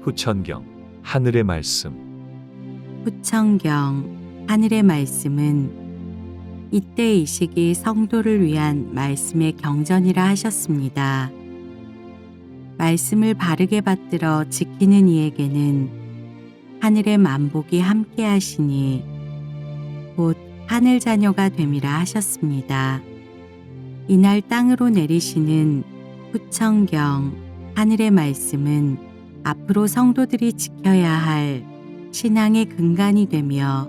후천경 하늘의 말씀. 후천경 하늘의 말씀은 이때 이 시기 성도를 위한 말씀의 경전이라 하셨습니다. 말씀을 바르게 받들어 지키는 이에게는 하늘의 만복이 함께 하시니 곧 하늘 자녀가 됨이라 하셨습니다. 이날 땅으로 내리시는 후천경 하늘의 말씀은 앞으로 성도들이 지켜야 할 신앙의 근간이 되며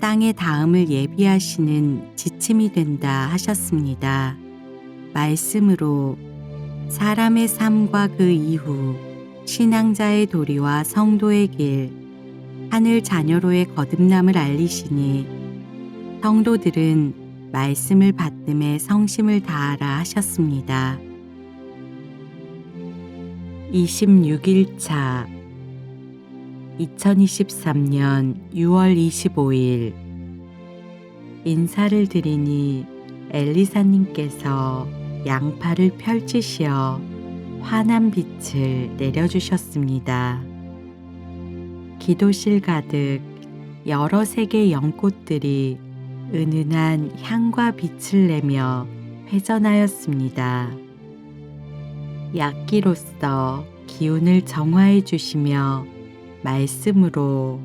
땅의 다음을 예비하시는 지침이 된다 하셨습니다. 말씀으로 사람의 삶과 그 이후 신앙자의 도리와 성도의 길, 하늘 자녀로의 거듭남을 알리시니 성도들은 말씀을 받음에 성심을 다하라 하셨습니다. 26일차 2023년 6월 25일 인사를 드리니 엘리사님께서 양팔을 펼치시어 환한 빛을 내려주셨습니다. 기도실 가득 여러 색의 연꽃들이 은은한 향과 빛을 내며 회전하였습니다. 약기로서 기운을 정화해 주시며 말씀으로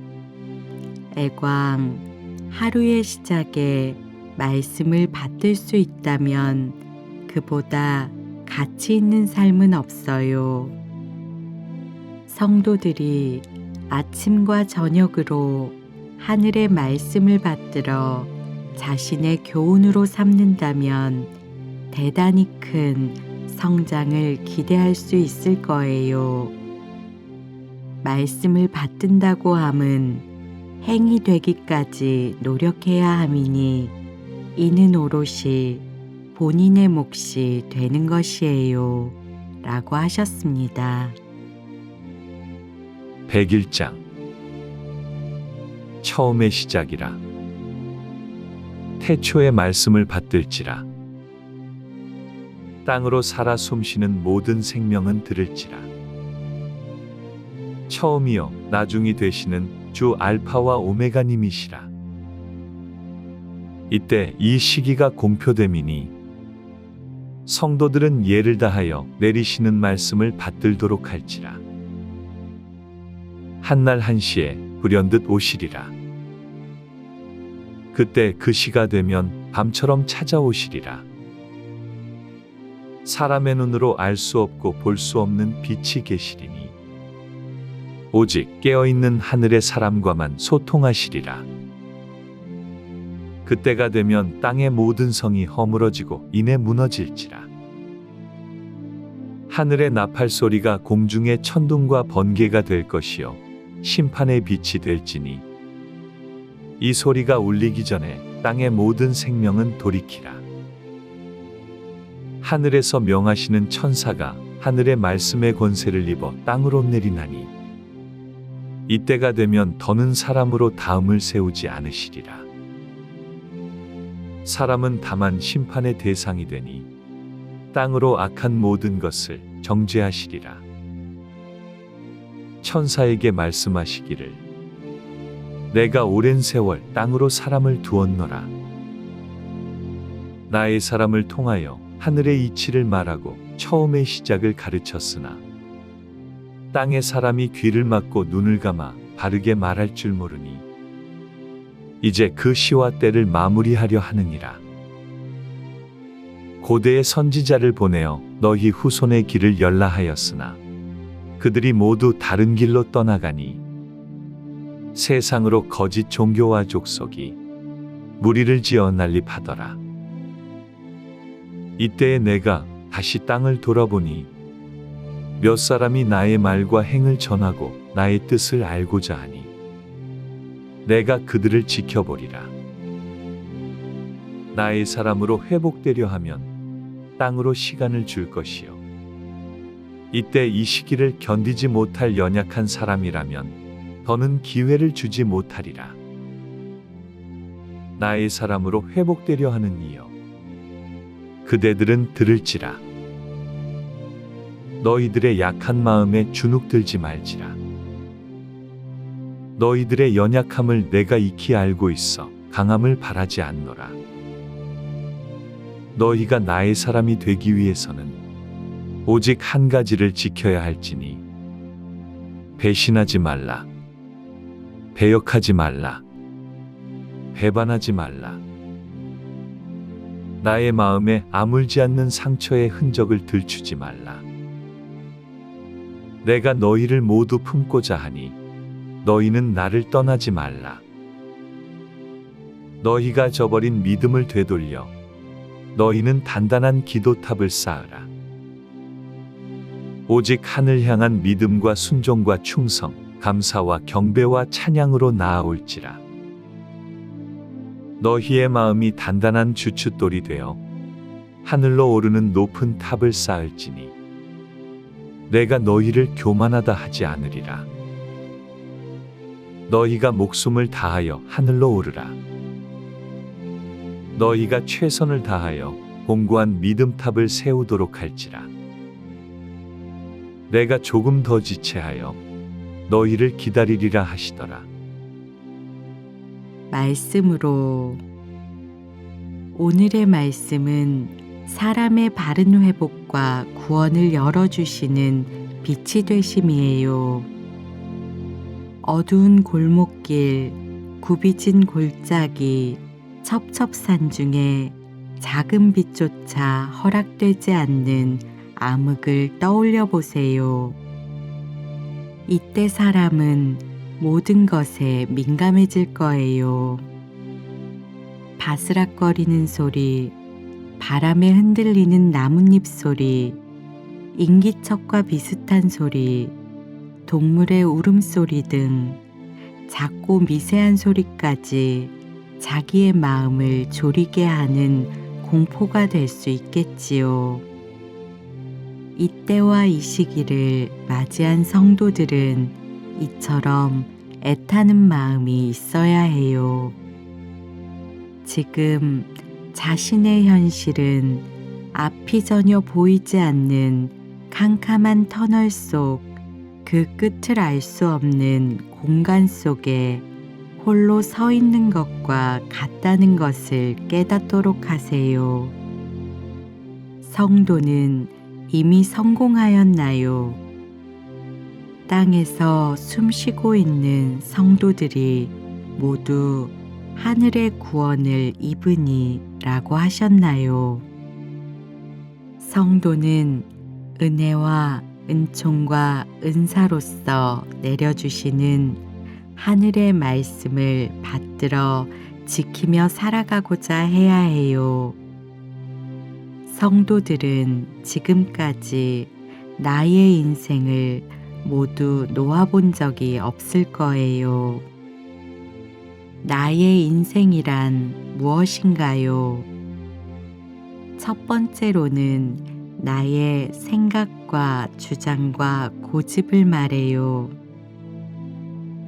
애광 하루의 시작에 말씀을 받들 수 있다면 그보다 가치 있는 삶은 없어요. 성도들이 아침과 저녁으로 하늘의 말씀을 받들어 자신의 교훈으로 삼는다면 대단히 큰 성장을 기대할 수 있을 거예요. 말씀을 받든다고 함은 행이 되기까지 노력해야 함이니 이는 오롯이 본인의 몫이 되는 것이에요. 라고 하셨습니다. 101장 처음의 시작이라. 태초의 말씀을 받들지라. 땅으로 살아 숨쉬는 모든 생명은 들을지라. 처음이요 나중이 되시는 주 알파와 오메가님이시라. 이때 이 시기가 공표됨이니 성도들은 예를 다하여 내리시는 말씀을 받들도록 할지라. 한날 한시에 불현듯 오시리라. 그때 그 시가 되면 밤처럼 찾아오시리라. 사람의 눈으로 알 수 없고 볼 수 없는 빛이 계시리니 오직 깨어있는 하늘의 사람과만 소통하시리라. 그때가 되면 땅의 모든 성이 허물어지고 이내 무너질지라. 하늘의 나팔 소리가 공중의 천둥과 번개가 될 것이요 심판의 빛이 될지니 이 소리가 울리기 전에 땅의 모든 생명은 돌이키라. 하늘에서 명하시는 천사가 하늘의 말씀의 권세를 입어 땅으로 내리나니 이때가 되면 더는 사람으로 다음을 세우지 않으시리라. 사람은 다만 심판의 대상이 되니 땅으로 악한 모든 것을 정죄하시리라. 천사에게 말씀하시기를 내가 오랜 세월 땅으로 사람을 두었노라. 나의 사람을 통하여 하늘의 이치를 말하고 처음의 시작을 가르쳤으나 땅의 사람이 귀를 막고 눈을 감아 바르게 말할 줄 모르니 이제 그 시와 때를 마무리하려 하느니라. 고대의 선지자를 보내어 너희 후손의 길을 열라 하였으나 그들이 모두 다른 길로 떠나가니 세상으로 거짓 종교와 족속이 무리를 지어 난립하더라. 이때에 내가 다시 땅을 돌아보니 몇 사람이 나의 말과 행을 전하고 나의 뜻을 알고자 하니 내가 그들을 지켜보리라. 나의 사람으로 회복되려 하면 땅으로 시간을 줄 것이요 이때 이 시기를 견디지 못할 연약한 사람이라면 더는 기회를 주지 못하리라. 나의 사람으로 회복되려 하는 이여 그대들은 들을지라. 너희들의 약한 마음에 주눅들지 말지라. 너희들의 연약함을 내가 익히 알고 있어 강함을 바라지 않노라. 너희가 나의 사람이 되기 위해서는 오직 한 가지를 지켜야 할지니 배신하지 말라. 배역하지 말라. 배반하지 말라. 나의 마음에 아물지 않는 상처의 흔적을 들추지 말라. 내가 너희를 모두 품고자 하니 너희는 나를 떠나지 말라. 너희가 저버린 믿음을 되돌려 너희는 단단한 기도탑을 쌓으라. 오직 하늘 향한 믿음과 순종과 충성, 감사와 경배와 찬양으로 나아올지라. 너희의 마음이 단단한 주춧돌이 되어 하늘로 오르는 높은 탑을 쌓을지니 내가 너희를 교만하다 하지 않으리라. 너희가 목숨을 다하여 하늘로 오르라. 너희가 최선을 다하여 공고한 믿음탑을 세우도록 할지라. 내가 조금 더 지체하여 너희를 기다리리라 하시더라. 말씀으로 오늘의 말씀은 사람의 바른 회복과 구원을 열어주시는 빛이 되심이에요. 어두운 골목길, 굽이진 골짜기, 첩첩산 중에 작은 빛조차 허락되지 않는 암흑을 떠올려 보세요. 이때 사람은 모든 것에 민감해질 거예요. 바스락거리는 소리, 바람에 흔들리는 나뭇잎 소리, 인기척과 비슷한 소리, 동물의 울음소리 등 작고 미세한 소리까지 자기의 마음을 졸이게 하는 공포가 될 수 있겠지요. 이때와 이 시기를 맞이한 성도들은 이처럼 애타는 마음이 있어야 해요. 지금 자신의 현실은 앞이 전혀 보이지 않는 캄캄한 터널 속 그 끝을 알 수 없는 공간 속에 홀로 서 있는 것과 같다는 것을 깨닫도록 하세요. 성도는 이미 성공하였나요? 땅에서 숨쉬고 있는 성도들이 모두 하늘의 구원을 입으니 라고 하셨나요? 성도는 은혜와 은총과 은사로서 내려주시는 하늘의 말씀을 받들어 지키며 살아가고자 해야 해요. 성도들은 지금까지 나의 인생을 모두 놓아본 적이 없을 거예요. 나의 인생이란 무엇인가요? 첫 번째로는 나의 생각과 주장과 고집을 말해요.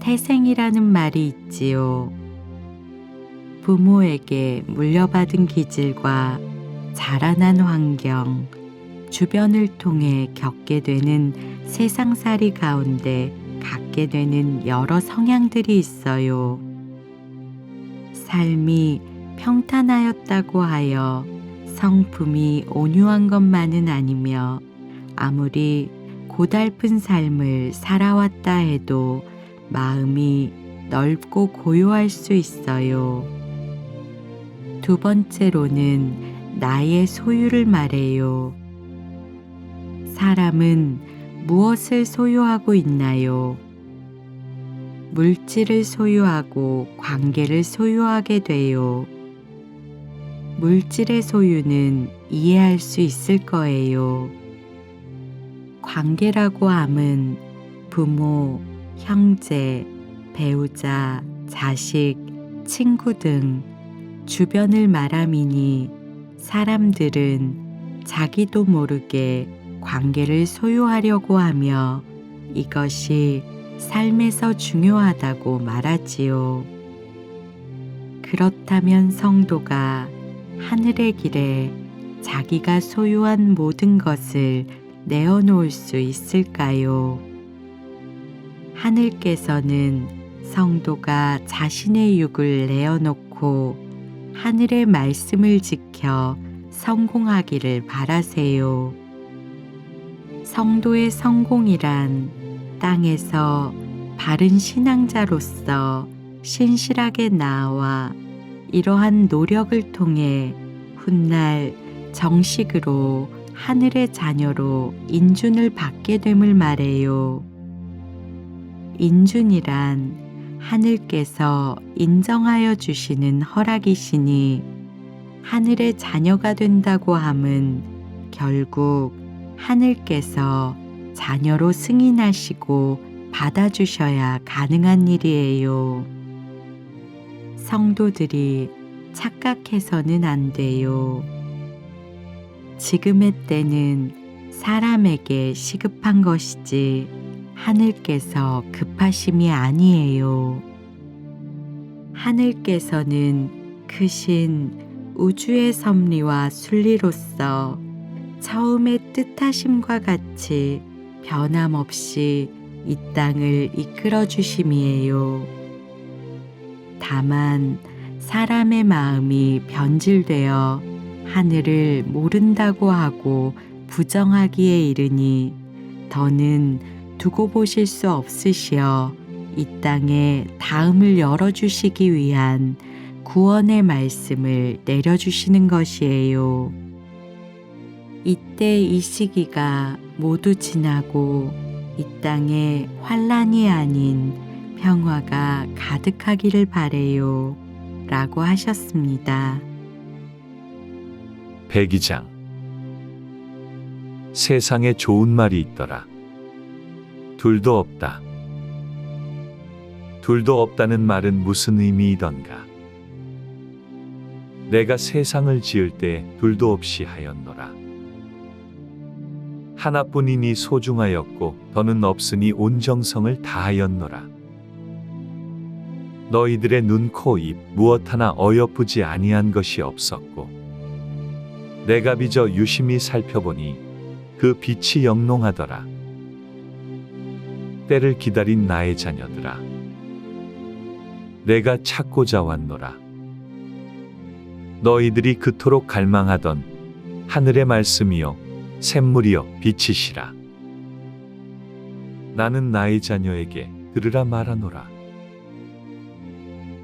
태생이라는 말이 있지요. 부모에게 물려받은 기질과 자라난 환경, 주변을 통해 겪게 되는 세상살이 가운데 갖게 되는 여러 성향들이 있어요. 삶이 평탄하였다고 하여 성품이 온유한 것만은 아니며 아무리 고달픈 삶을 살아왔다 해도 마음이 넓고 고요할 수 있어요. 두 번째로는 나의 소유를 말해요. 사람은 무엇을 소유하고 있나요? 물질을 소유하고 관계를 소유하게 돼요. 물질의 소유는 이해할 수 있을 거예요. 관계라고 함은 부모, 형제, 배우자, 자식, 친구 등 주변을 말함이니 사람들은 자기도 모르게 관계를 소유하려고 하며 이것이 삶에서 중요하다고 말하지요. 그렇다면 성도가 하늘의 길에 자기가 소유한 모든 것을 내어놓을 수 있을까요? 하늘께서는 성도가 자신의 육을 내어놓고 하늘의 말씀을 지켜 성공하기를 바라세요. 성도의 성공이란 땅에서 바른 신앙자로서 신실하게 나아와 이러한 노력을 통해 훗날 정식으로 하늘의 자녀로 인준을 받게 됨을 말해요. 인준이란 하늘께서 인정하여 주시는 허락이시니 하늘의 자녀가 된다고 함은 결국 하늘께서 자녀로 승인하시고 받아주셔야 가능한 일이에요. 성도들이 착각해서는 안 돼요. 지금의 때는 사람에게 시급한 것이지 하늘께서 급하심이 아니에요. 하늘께서는 크신 우주의 섭리와 순리로서 처음의 뜻하심과 같이 변함없이 이 땅을 이끌어 주심이에요. 다만 사람의 마음이 변질되어 하늘을 모른다고 하고 부정하기에 이르니 더는 두고 보실 수 없으시어 이 땅에 다음을 열어주시기 위한 구원의 말씀을 내려주시는 것이에요. 이때 이 시기가 모두 지나고 이 땅에 환란이 아닌 평화가 가득하기를 바래요. 라고 하셨습니다. 백이장. 세상에 좋은 말이 있더라. 둘도 없다. 둘도 없다는 말은 무슨 의미이던가. 내가 세상을 지을 때 둘도 없이 하였노라. 하나뿐이니 소중하였고 더는 없으니 온 정성을 다하였노라. 너희들의 눈, 코, 입 무엇 하나 어여쁘지 아니한 것이 없었고 내가 빚어 유심히 살펴보니 그 빛이 영롱하더라. 때를 기다린 나의 자녀들아, 내가 찾고자 왔노라. 너희들이 그토록 갈망하던 하늘의 말씀이요 샘물이요 빛이시라. 나는 나의 자녀에게 들으라 말하노라.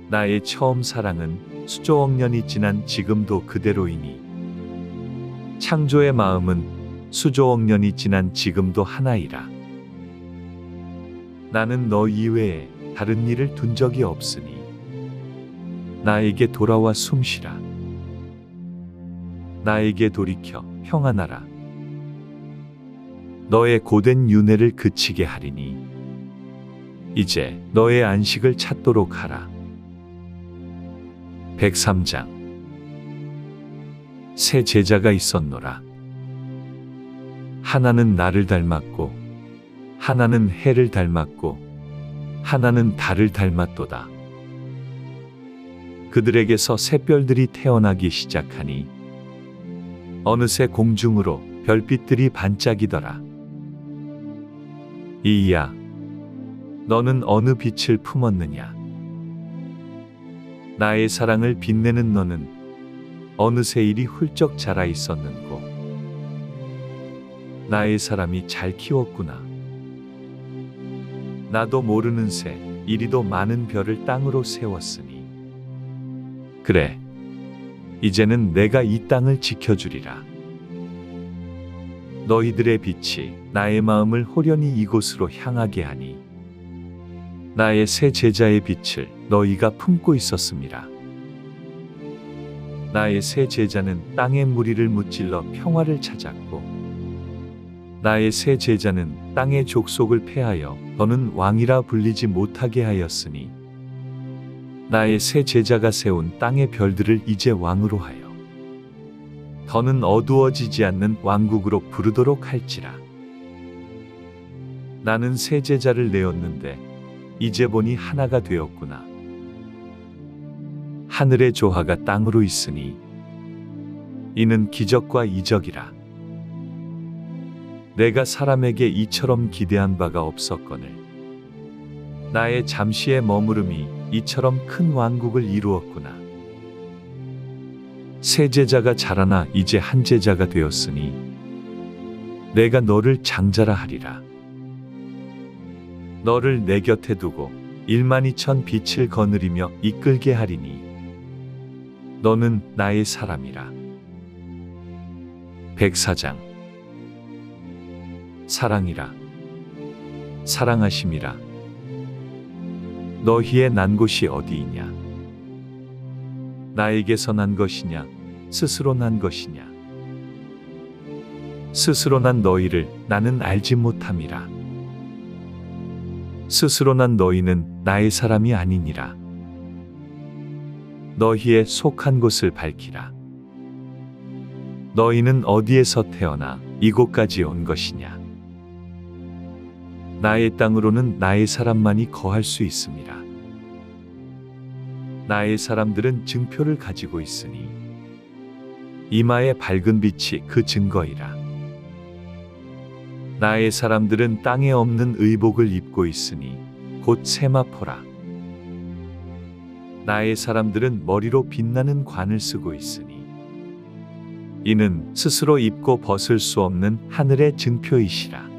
나의 처음 사랑은 수조억 년이 지난 지금도 그대로이니 창조의 마음은 수조억 년이 지난 지금도 하나이라. 나는 너 이외에 다른 일을 둔 적이 없으니 나에게 돌아와 숨쉬라. 나에게 돌이켜 평안하라. 너의 고된 윤회를 그치게 하리니 이제 너의 안식을 찾도록 하라. 103장. 세 제자가 있었노라. 하나는 나를 닮았고 하나는 해를 닮았고 하나는 달을 닮았도다. 그들에게서 샛별들이 태어나기 시작하니 어느새 공중으로 별빛들이 반짝이더라. 이이야, 너는 어느 빛을 품었느냐? 나의 사랑을 빛내는 너는 어느새 이리 훌쩍 자라 있었는고. 나의 사람이 잘 키웠구나. 나도 모르는 새 이리도 많은 별을 땅으로 세웠으니 그래, 이제는 내가 이 땅을 지켜주리라. 너희들의 빛이 나의 마음을 호련히 이곳으로 향하게 하니 나의 새 제자의 빛을 너희가 품고 있었음이라. 나의 새 제자는 땅의 무리를 무찔러 평화를 찾았고 나의 새 제자는 땅의 족속을 패하여 더는 왕이라 불리지 못하게 하였으니 나의 새 제자가 세운 땅의 별들을 이제 왕으로 하여 더는 어두워지지 않는 왕국으로 부르도록 할지라. 나는 새 제자를 내었는데 이제 보니 하나가 되었구나. 하늘의 조화가 땅으로 있으니 이는 기적과 이적이라. 내가 사람에게 이처럼 기대한 바가 없었거늘. 나의 잠시의 머무름이 이처럼 큰 왕국을 이루었구나. 세 제자가 자라나 이제 한 제자가 되었으니 내가 너를 장자라 하리라. 너를 내 곁에 두고 12000 빛을 거느리며 이끌게 하리니 너는 나의 사람이라. 백사장. 사랑이라. 사랑하심이라. 너희의 난 곳이 어디이냐? 나에게서 난 것이냐? 스스로 난 것이냐? 스스로 난 너희를 나는 알지 못함이라. 스스로 난 너희는 나의 사람이 아니니라. 너희의 속한 곳을 밝히라. 너희는 어디에서 태어나 이곳까지 온 것이냐? 나의 땅으로는 나의 사람만이 거할 수 있음이라. 나의 사람들은 증표를 가지고 있으니 이마의 밝은 빛이 그 증거이라. 나의 사람들은 땅에 없는 의복을 입고 있으니 곧 세마포라. 나의 사람들은 머리로 빛나는 관을 쓰고 있으니 이는 스스로 입고 벗을 수 없는 하늘의 증표이시라.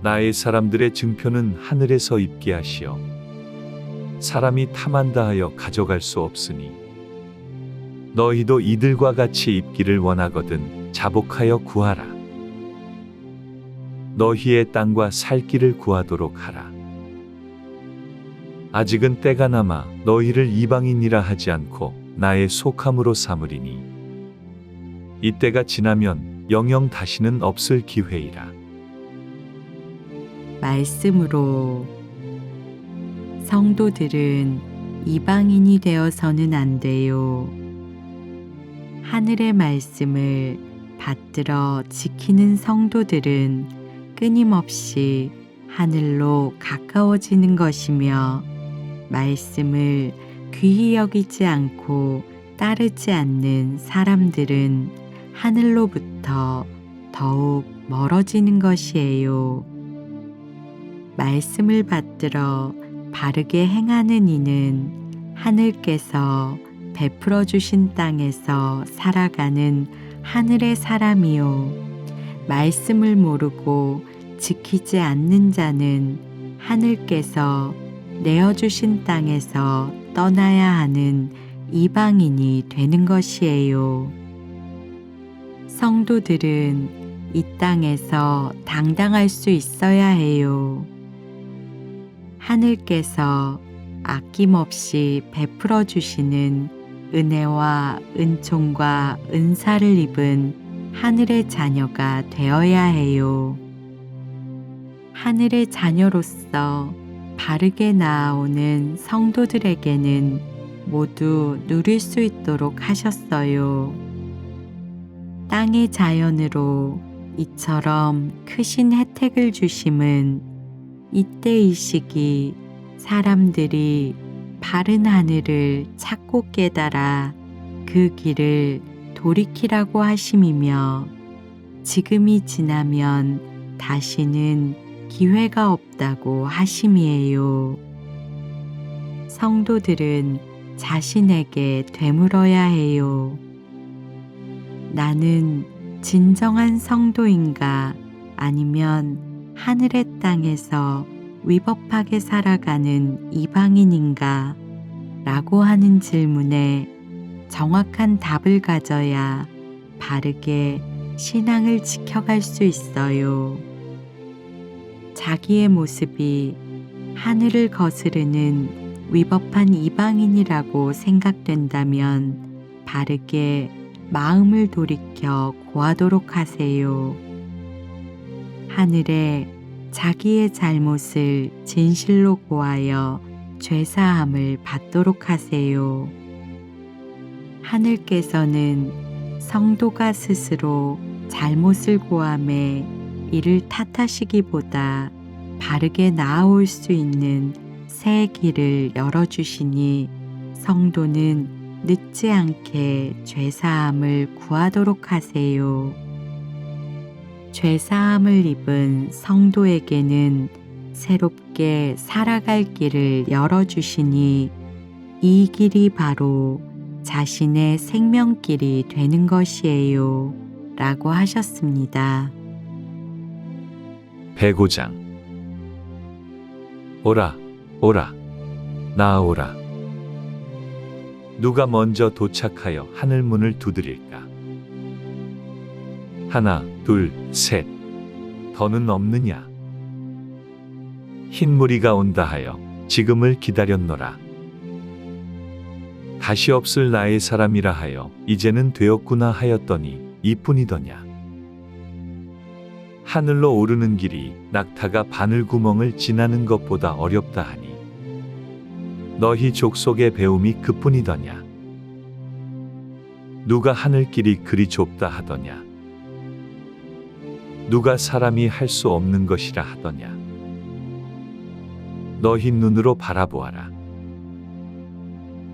나의 사람들의 증표는 하늘에서 입게 하시어 사람이 탐한다 하여 가져갈 수 없으니 너희도 이들과 같이 입기를 원하거든 자복하여 구하라. 너희의 땅과 살 길을 구하도록 하라. 아직은 때가 남아 너희를 이방인이라 하지 않고 나의 속함으로 삼으리니 이때가 지나면 영영 다시는 없을 기회이라. 말씀으로 성도들은 이방인이 되어서는 안 돼요. 하늘의 말씀을 받들어 지키는 성도들은 끊임없이 하늘로 가까워지는 것이며 말씀을 귀히 여기지 않고 따르지 않는 사람들은 하늘로부터 더욱 멀어지는 것이에요. 말씀을 받들어 바르게 행하는 이는 하늘께서 베풀어 주신 땅에서 살아가는 하늘의 사람이요. 말씀을 모르고 지키지 않는 자는 하늘께서 내어주신 땅에서 떠나야 하는 이방인이 되는 것이에요. 성도들은 이 땅에서 당당할 수 있어야 해요. 하늘께서 아낌없이 베풀어 주시는 은혜와 은총과 은사를 입은 하늘의 자녀가 되어야 해요. 하늘의 자녀로서 바르게 나아오는 성도들에게는 모두 누릴 수 있도록 하셨어요. 땅의 자연으로 이처럼 크신 혜택을 주심은 이때 이 시기 사람들이 바른 하늘을 찾고 깨달아 그 길을 돌이키라고 하심이며 지금이 지나면 다시는 기회가 없다고 하심이에요. 성도들은 자신에게 되물어야 해요. 나는 진정한 성도인가 아니면 하늘의 땅에서 위법하게 살아가는 이방인인가 라고 하는 질문에 정확한 답을 가져야 바르게 신앙을 지켜갈 수 있어요. 자기의 모습이 하늘을 거스르는 위법한 이방인이라고 생각된다면 바르게 마음을 돌이켜 구하도록 하세요. 하늘에 자기의 잘못을 진실로 고하여 죄사함을 받도록 하세요. 하늘께서는 성도가 스스로 잘못을 고함에 이를 탓하시기보다 바르게 나아올 수 있는 새 길을 열어주시니 성도는 늦지 않게 죄사함을 구하도록 하세요. 죄사함을 입은 성도에게는 새롭게 살아갈 길을 열어주시니 이 길이 바로 자신의 생명길이 되는 것이에요. 라고 하셨습니다. 배고장. 오라, 오라, 나아오라. 누가 먼저 도착하여 하늘 문을 두드릴까? 하나, 둘, 셋. 더는 없느냐? 흰 무리가 온다 하여 지금을 기다렸노라. 다시 없을 나의 사람이라 하여 이제는 되었구나 하였더니 이뿐이더냐. 하늘로 오르는 길이 낙타가 바늘구멍을 지나는 것보다 어렵다 하니 너희 족속의 배움이 그뿐이더냐. 누가 하늘길이 그리 좁다 하더냐. 누가 사람이 할 수 없는 것이라 하더냐. 너희 눈으로 바라보아라.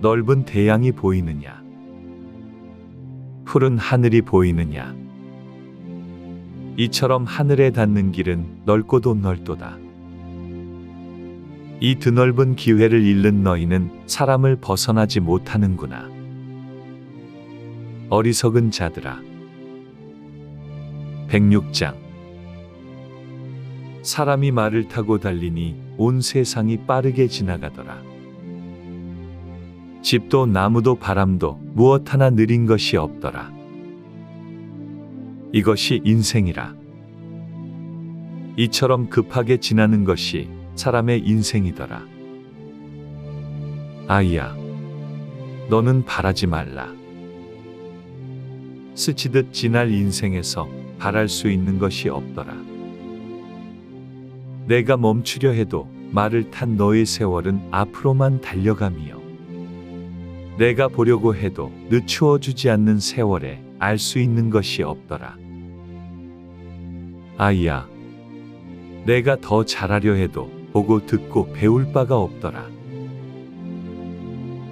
넓은 대양이 보이느냐? 푸른 하늘이 보이느냐? 이처럼 하늘에 닿는 길은 넓고도 넓도다. 이 드넓은 기회를 잃는 너희는 사람을 벗어나지 못하는구나. 어리석은 자들아. 106장. 사람이 말을 타고 달리니 온 세상이 빠르게 지나가더라. 집도 나무도 바람도 무엇 하나 느린 것이 없더라. 이것이 인생이라. 이처럼 급하게 지나는 것이 사람의 인생이더라. 아이야, 너는 바라지 말라. 스치듯 지날 인생에서 바랄 수 있는 것이 없더라. 내가 멈추려 해도 말을 탄 너의 세월은 앞으로만 달려가며 내가 보려고 해도 늦추어 주지 않는 세월에 알 수 있는 것이 없더라. 아이야, 내가 더 잘하려 해도 보고 듣고 배울 바가 없더라.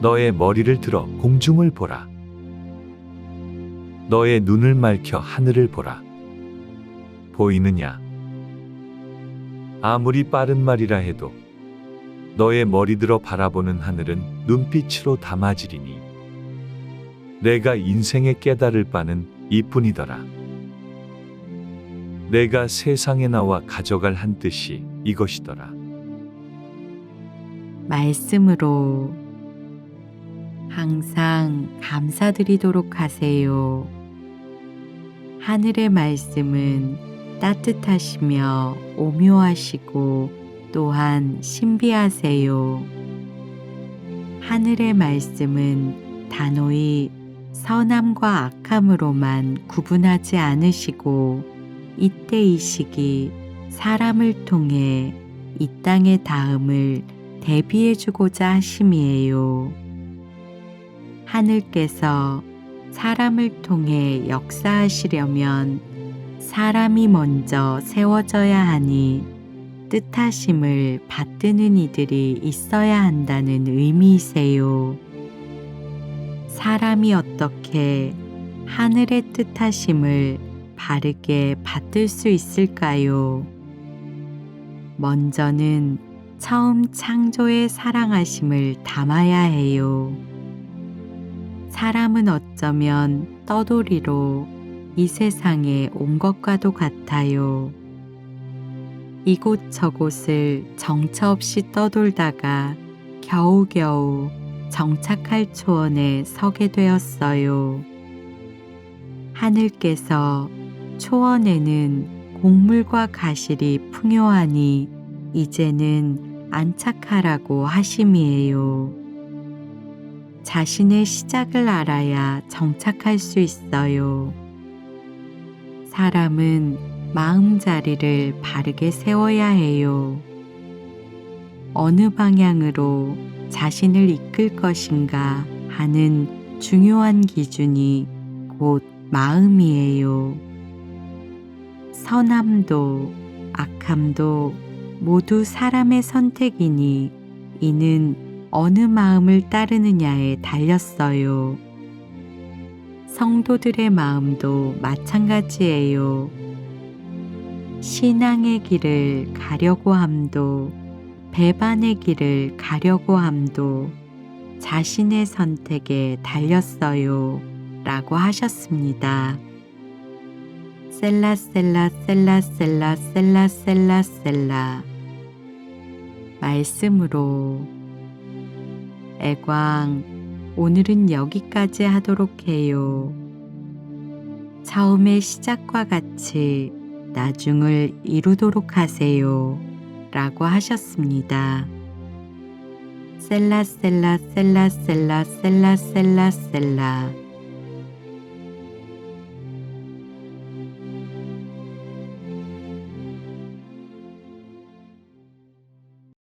너의 머리를 들어 공중을 보라. 너의 눈을 맑혀 하늘을 보라. 보이느냐? 아무리 빠른 말이라 해도 너의 머리 들어 바라보는 하늘은 눈빛으로 담아지리니 내가 인생에 깨달을 바는 이뿐이더라. 내가 세상에 나와 가져갈 한 뜻이 이것이더라. 말씀으로 항상 감사드리도록 하세요. 하늘의 말씀은 따뜻하시며 오묘하시고 또한 신비하세요. 하늘의 말씀은 단호히 선함과 악함으로만 구분하지 않으시고 이때 이 시기 사람을 통해 이 땅의 다음을 대비해주고자 하심이에요. 하늘께서 사람을 통해 역사하시려면 사람이 먼저 세워져야 하니 뜻하심을 받드는 이들이 있어야 한다는 의미이세요. 사람이 어떻게 하늘의 뜻하심을 바르게 받들 수 있을까요? 먼저는 처음 창조의 사랑하심을 담아야 해요. 사람은 어쩌면 떠돌이로 이 세상에 온 것과도 같아요. 이곳저곳을 정처 없이 떠돌다가 겨우겨우 정착할 초원에 서게 되었어요. 하늘께서 초원에는 곡물과 가실이 풍요하니 이제는 안착하라고 하심이에요. 자신의 시작을 알아야 정착할 수 있어요. 사람은 마음자리를 바르게 세워야 해요. 어느 방향으로 자신을 이끌 것인가 하는 중요한 기준이 곧 마음이에요. 선함도 악함도 모두 사람의 선택이니 이는 어느 마음을 따르느냐에 달렸어요. 성도들의 마음도 마찬가지예요. 신앙의 길을 가려고 함도 배반의 길을 가려고 함도 자신의 선택에 달렸어요 라고 하셨습니다. 셀라 말씀으로 애광 오늘은 여기까지 하도록 해요. 처음의 시작과 같이 나중을 이루도록 하세요 라고 하셨습니다. 셀라